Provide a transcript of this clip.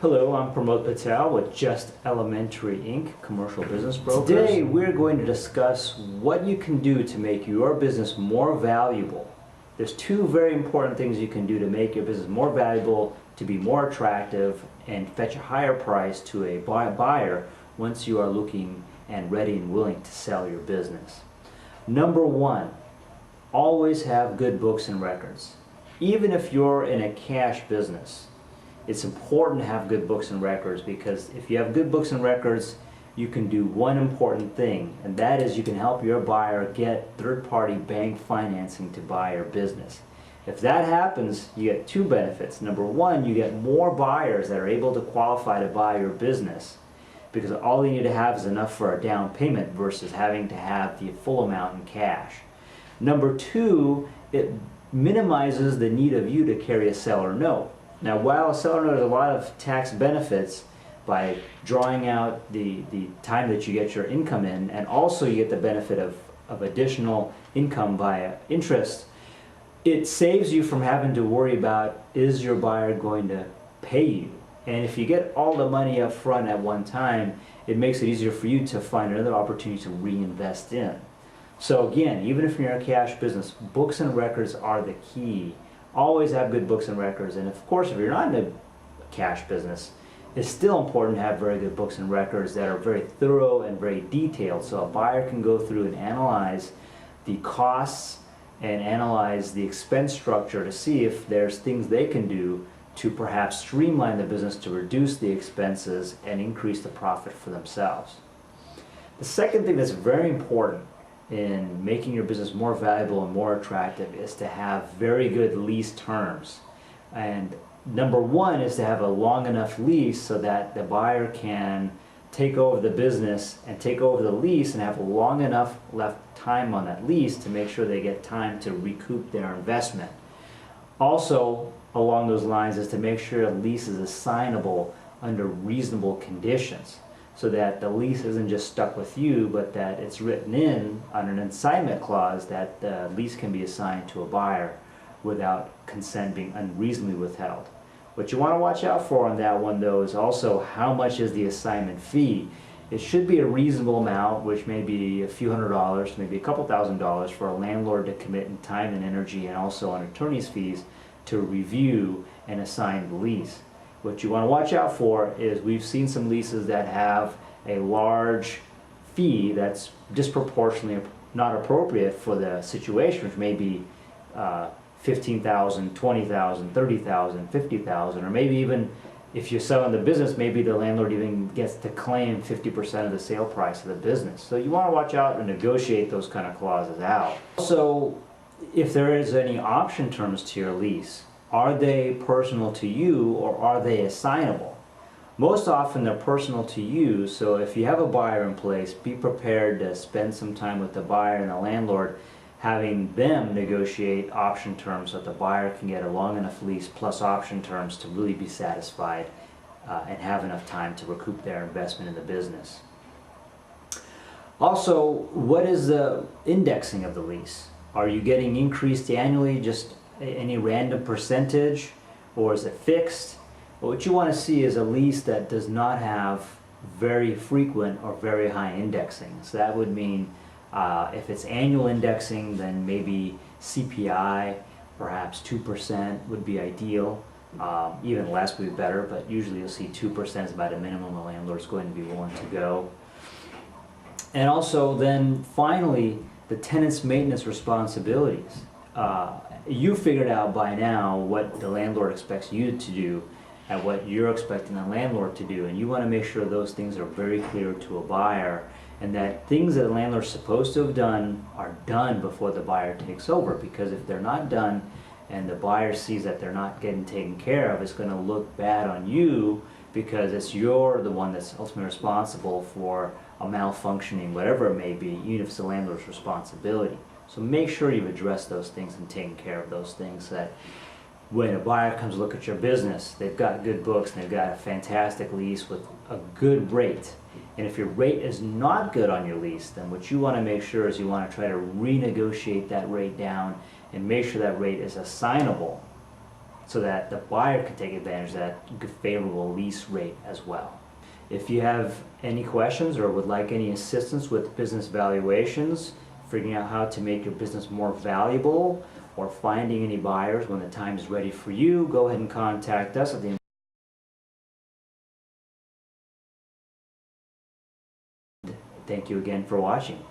Hello, I'm Pramod Patel with Just Elementary Inc., Commercial Business Brokers. Today we're going to discuss what you can do to make your business more valuable. There's two very important things you can do to make your business more valuable, to be more attractive, and fetch a higher price to a buyer once you are looking and ready and willing to sell your business. Number one, always have good books and records. Even if you're in a cash business, it's important to have good books and records, because if you have good books and records, you can do one important thing, and that is you can help your buyer get third-party bank financing to buy your business. If that happens, you get two benefits. Number one, you get more buyers that are able to qualify to buy your business, because all you need to have is enough for a down payment versus having to have the full amount in cash. Number two, it minimizes the need of you to carry a seller note. Now, while a seller note has a lot of tax benefits by drawing out the time that you get your income in, and also you get the benefit of additional income via interest, it saves you from having to worry about, is your buyer going to pay you? And if you get all the money up front at one time, it makes it easier for you to find another opportunity to reinvest in. So again, even if you're in a cash business, books and records are the key. Always have good books and records, and of course if you're not in a cash business, it's still important to have very good books and records that are very thorough and very detailed, so a buyer can go through and analyze the costs and analyze the expense structure to see if there's things they can do to perhaps streamline the business to reduce the expenses and increase the profit for themselves. The second thing that's very important in making your business more valuable and more attractive is to have very good lease terms. And number one is to have a long enough lease so that the buyer can take over the business and take over the lease and have long enough left time on that lease to make sure they get time to recoup their investment. Also, along those lines is to make sure a lease is assignable under reasonable conditions, so that the lease isn't just stuck with you, but that it's written in on an assignment clause that the lease can be assigned to a buyer without consent being unreasonably withheld. What you want to watch out for on that one, though, is also how much is the assignment fee. It should be a reasonable amount, which may be a few $100s, maybe a couple $1,000s for a landlord to commit in time and energy, and also on attorney's fees to review and assign the lease. What you want to watch out for is we've seen some leases that have a large fee that's disproportionately not appropriate for the situation, which may be $15,000, $20,000, $30,000, $50,000, or maybe even if you're selling the business, maybe the landlord even gets to claim 50% of the sale price of the business. So you want to watch out and negotiate those kind of clauses out. Also, if there is any option terms to your lease, are they personal to you or are they assignable? Most often they're personal to you, so if you have a buyer in place, be prepared to spend some time with the buyer and the landlord, having them negotiate option terms so that the buyer can get a long enough lease plus option terms to really be satisfied and have enough time to recoup their investment in the business. Also, what is the indexing of the lease? Are you getting increased annually, just any random percentage, or is it fixed? Well, what you want to see is a lease that does not have very frequent or very high indexing. So that would mean if it's annual indexing, then maybe CPI, perhaps 2% would be ideal. Even less would be better, but usually you'll see 2% is about a minimum a landlord's going to be willing to go. And also then finally, the tenant's maintenance responsibilities. You figured out by now what the landlord expects you to do and what you're expecting the landlord to do, and you want to make sure those things are very clear to a buyer, and that things that the landlord's supposed to have done are done before the buyer takes over, because if they're not done and the buyer sees that they're not getting taken care of, it's going to look bad on you, because you're the one that's ultimately responsible for a malfunctioning, whatever it may be, even if it's the landlord's responsibility. So make sure you've addressed those things and taken care of those things, so that when a buyer comes to look at your business, they've got good books and they've got a fantastic lease with a good rate. And if your rate is not good on your lease, then what you want to make sure is you want to try to renegotiate that rate down and make sure that rate is assignable so that the buyer can take advantage of that favorable lease rate as well. If you have any questions or would like any assistance with business valuations, figuring out how to make your business more valuable, or finding any buyers when the time is ready for you, go ahead and contact us at the Thank you again for watching.